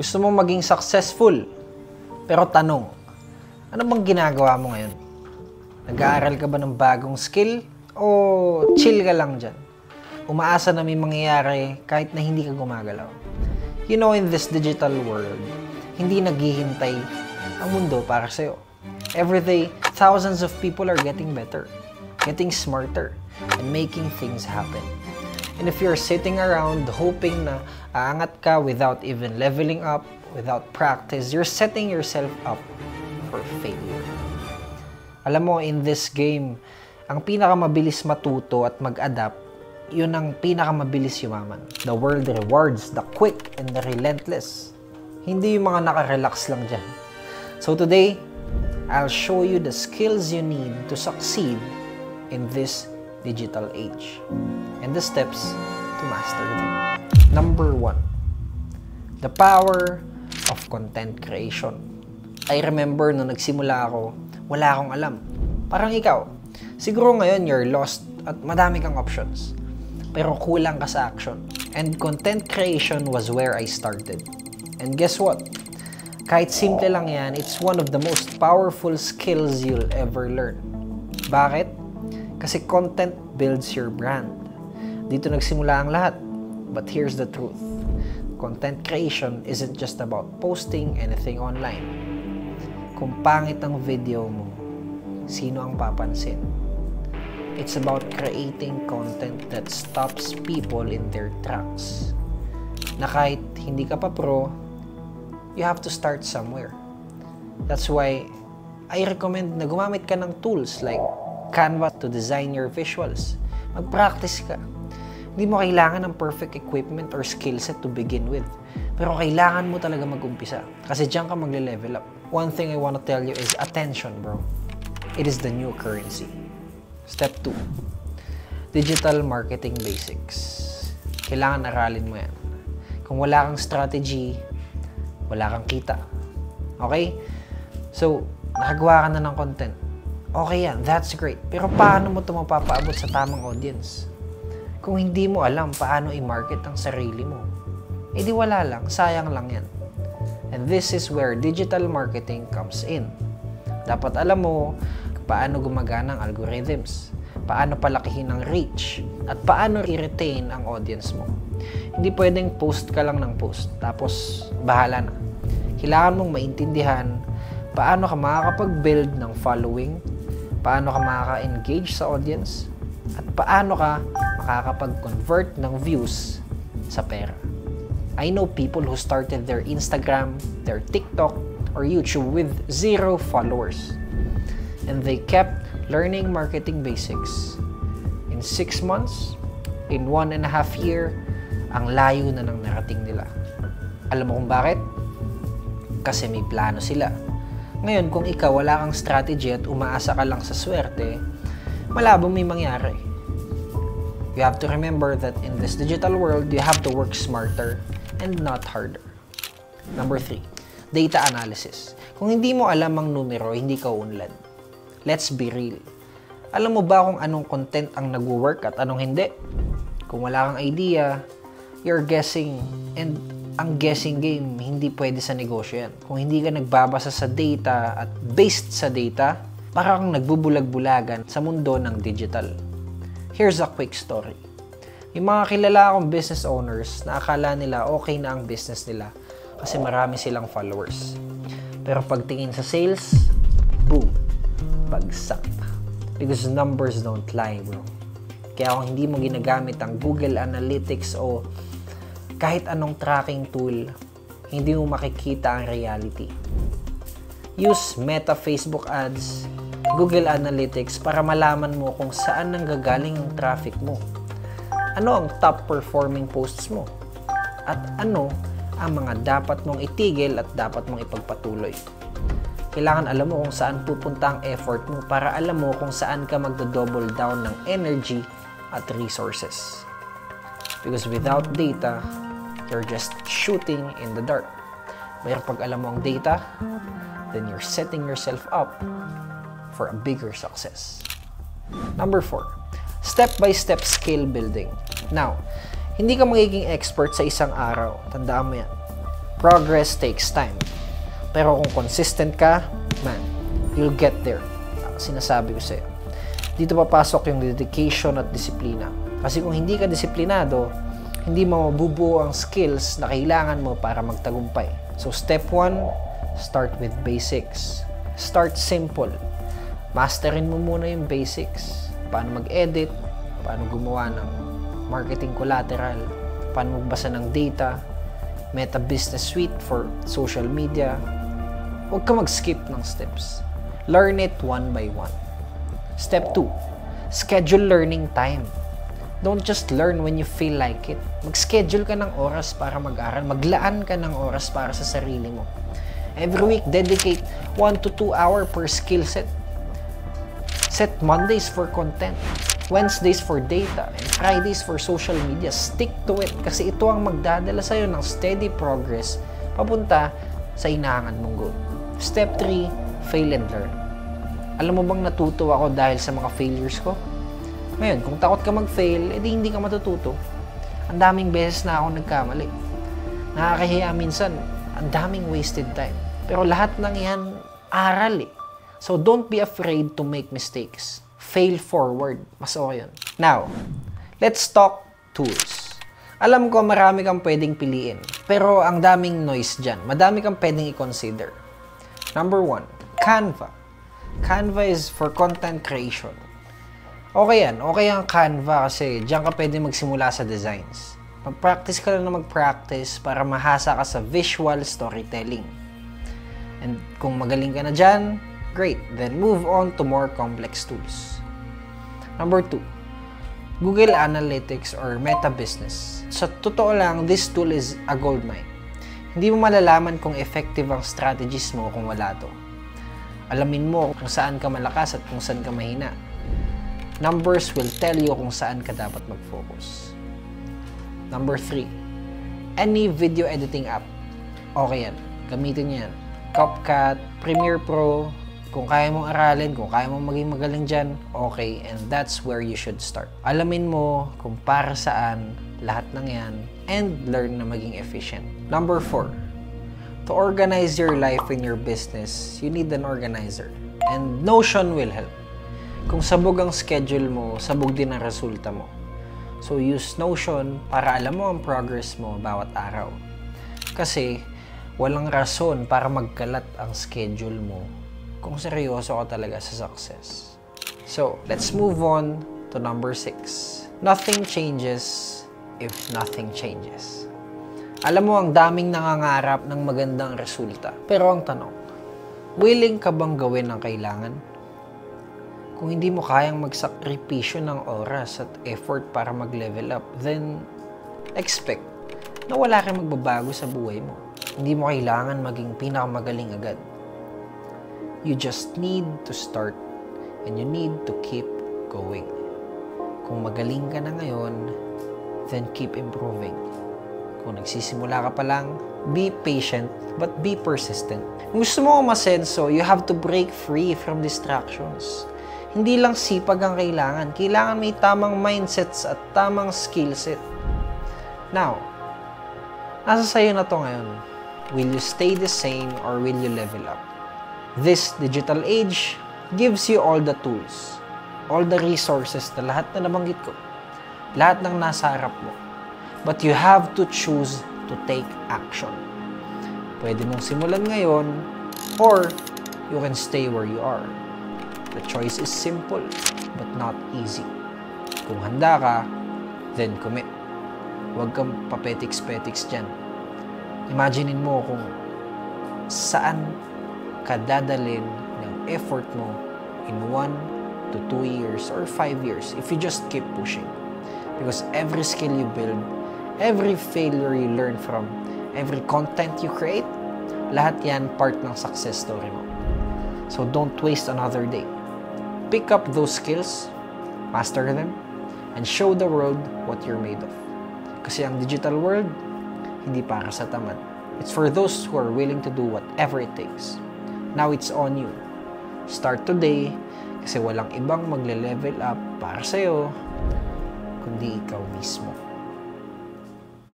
Gusto mong maging successful. Pero tanong, ano bang ginagawa mo ngayon? Nag-aaral ka ba ng bagong skill? O chill ka lang dyan? Umaasa na may mangyayari kahit na hindi ka gumagalaw. You know, in this digital world, hindi naghihintay ang mundo para sa'yo. Every day, thousands of people are getting better, getting smarter, and making things happen. And if you're sitting around hoping na aangat ka without even leveling up, without practice, you're setting yourself up for failure. Alam mo, in this game, ang pinakamabilis matuto at mag-adapt, yun ang pinakamabilis yumaman. The world rewards the quick and the relentless. Hindi yung mga nakarelax lang dyan. So today, I'll show you the skills you need to succeed in this digital age and the steps to master them. Number 1, the power of content creation. I remember nung nagsimula ako, wala akong alam. Parang ikaw. Siguro ngayon you're lost at madami kang options. Pero kulang ka sa action. And content creation was where I started. And guess what? Kahit simple lang yan, it's one of the most powerful skills you'll ever learn. Bakit? Kasi content builds your brand. Dito nagsimula ang lahat. But here's the truth. Content creation isn't just about posting anything online. Kung pangit ang video mo, sino ang papansin? It's about creating content that stops people in their tracks. Na kahit hindi ka pa pro, you have to start somewhere. That's why I recommend na gumamit ka ng tools like Canva to design your visuals. Mag-practice ka. Hindi mo kailangan ng perfect equipment or skill set to begin with. Pero kailangan mo talaga mag-umpisa. Kasi diyan ka magle-level up. One thing I want to tell you is attention, bro. It is the new currency. Step 2. Digital marketing basics. Kailangan aralin mo yan. Kung wala kang strategy, wala kang kita. Okay? So, nakagawa ka na ng content. Okay yan, that's great. Pero paano mo ito mapapaabot sa tamang audience? Kung hindi mo alam paano i-market ang sarili mo, edi wala lang, sayang lang yan. And this is where digital marketing comes in. Dapat alam mo paano gumagana ang algorithms, paano palakihin ang reach, at paano i-retain ang audience mo. Hindi pwedeng post ka lang ng post, tapos bahala na. Kailangan mong maintindihan paano ka makakapag-build ng following, paano ka makaka-engage sa audience, at paano ka makakapag-convert ng views sa pera. I know people who started their Instagram, their TikTok, or YouTube with 0 followers. And they kept learning marketing basics. In 6 months, in 1.5 years, ang layo na ng narating nila. Alam mo kung bakit? Kasi may plano sila. Ngayon, kung ikaw wala kang strategy at umaasa ka lang sa swerte, malabong may mangyari. You have to remember that in this digital world, you have to work smarter and not harder. Number 3, data analysis. Kung hindi mo alam ang numero, hindi ka unlad. Let's be real. Alam mo ba kung anong content ang nag-work at anong hindi? Kung wala kang idea, you're guessing. And ang guessing game, hindi pwede sa negosyo yan. Kung hindi ka nagbabasa sa data at based sa data, parang nagbubulag-bulagan sa mundo ng digital. Here's a quick story. May mga kilala akong business owners na akala nila okay na ang business nila kasi marami silang followers. Pero pagtingin sa sales, boom, bagsak. Because numbers don't lie, bro. Kaya kung hindi mo ginagamit ang Google Analytics o kahit anong tracking tool, hindi mo makikita ang reality. Use Meta Facebook ads, Google Analytics para malaman mo kung saan nanggagaling ang traffic mo. Ano ang top performing posts mo? At ano ang mga dapat mong itigil at dapat mong ipagpatuloy? Kailangan alam mo kung saan pupunta ang effort mo para alam mo kung saan ka magdo-double down ng energy at resources. Because without data, you're just shooting in the dark. Pero pag alam mo ang data, then you're setting yourself up for a bigger success. Number 4, step-by-step skill building. Now, hindi ka magiging expert sa isang araw. Tandaan mo yan. Progress takes time. Pero kung consistent ka, man, you'll get there. Sinasabi ko sa'yo. Dito papasok yung dedication at disiplina. Kasi kung hindi ka disiplinado, hindi mo mabubuo ang skills na kailangan mo para magtagumpay. So step 1, start with basics. Start simple. Masterin mo muna yung basics. Paano mag-edit, paano gumawa ng marketing collateral, paano magbasa ng data, Meta Business Suite for social media. Huwag ka mag-skip ng steps. Learn it one by one. Step 2, schedule learning time. Don't just learn when you feel like it. Mag-schedule ka ng oras para mag-aral. Maglaan ka ng oras para sa sarili mo. Every week, dedicate 1 to 2 hours per skill set. Set Mondays for content, Wednesdays for data, and Fridays for social media. Stick to it kasi ito ang magdadala sa'yo ng steady progress papunta sa inahangan mong goal. Step 3, fail and learn. Alam mo bang natuto ako dahil sa mga failures ko? Ngayon, kung takot ka mag-fail, edi hindi ka matututo. Ang daming beses na ako nagkamali. Nakakahiya minsan, ang daming wasted time. Pero lahat ng yan, aral eh. So don't be afraid to make mistakes. Fail forward. Mas okay yun. Now, let's talk tools. Alam ko marami kang pwedeng piliin. Pero ang daming noise dyan. Madami kang pwedeng i-consider. Number 1, Canva. Canva is for content creation. Okay yan. Okay ang Canva kasi diyan ka pwede magsimula sa designs. Mag-practice ka lang na mag-practice para mahasa ka sa visual storytelling. And kung magaling ka na dyan, great. Then move on to more complex tools. Number 2, Google Analytics or Meta Business. Sa totoo lang, this tool is a goldmine. Hindi mo malalaman kung effective ang strategies mo kung wala to. Alamin mo kung saan ka malakas at kung saan ka mahina. Numbers will tell you kung saan ka dapat mag-focus. Number 3, any video editing app. Okay yan. Gamitin niyo yan. CapCut, Premiere Pro. Kung kaya mong aralin, kung kaya mong maging magaling dyan, okay. And that's where you should start. Alamin mo kung para saan lahat ng yan and learn na maging efficient. Number 4, to organize your life in your business, you need an organizer. And Notion will help. Kung sabog ang schedule mo, sabog din ang resulta mo. So use Notion para alam mo ang progress mo bawat araw. Kasi walang rason para magkalat ang schedule mo kung seryoso ka talaga sa success. So let's move on to number 6. Nothing changes if nothing changes. Alam mo, ang daming nangangarap ng magandang resulta. Pero ang tanong, willing ka bang gawin ang kailangan? Kung hindi mo kayang magsakripisyo ng oras at effort para mag-level up, then expect na wala kang magbabago sa buhay mo. Hindi mo kailangan maging pinakamagaling agad. You just need to start and you need to keep going. Kung magaling ka na ngayon, then keep improving. Kung nagsisimula ka pa lang, be patient but be persistent. Kung gusto mo masenso, you have to break free from distractions. Hindi lang sipag ang kailangan. Kailangan may tamang mindsets at tamang skill set. Now, nasa sayo na to ngayon. Will you stay the same or will you level up? This digital age gives you all the tools, all the resources na lahat na nabanggit ko. Lahat ng nasa harap mo. But you have to choose to take action. Pwede mong simulan ngayon or you can stay where you are. The choice is simple but not easy. Kung handa ka, then commit. Huwag kang papetiks-petiks dyan. Imaginein mo kung saan ka dadalhin ng effort mo in 1 to 2 years or 5 years if you just keep pushing. Because every skill you build, every failure you learn from, every content you create, lahat yan part ng success story mo. So don't waste another day. Pick up those skills, master them, and show the world what you're made of. Kasi ang digital world, hindi para sa tamad. It's for those who are willing to do whatever it takes. Now it's on you. Start today, kasi walang ibang magle-level up para sa'yo, kundi ikaw mismo.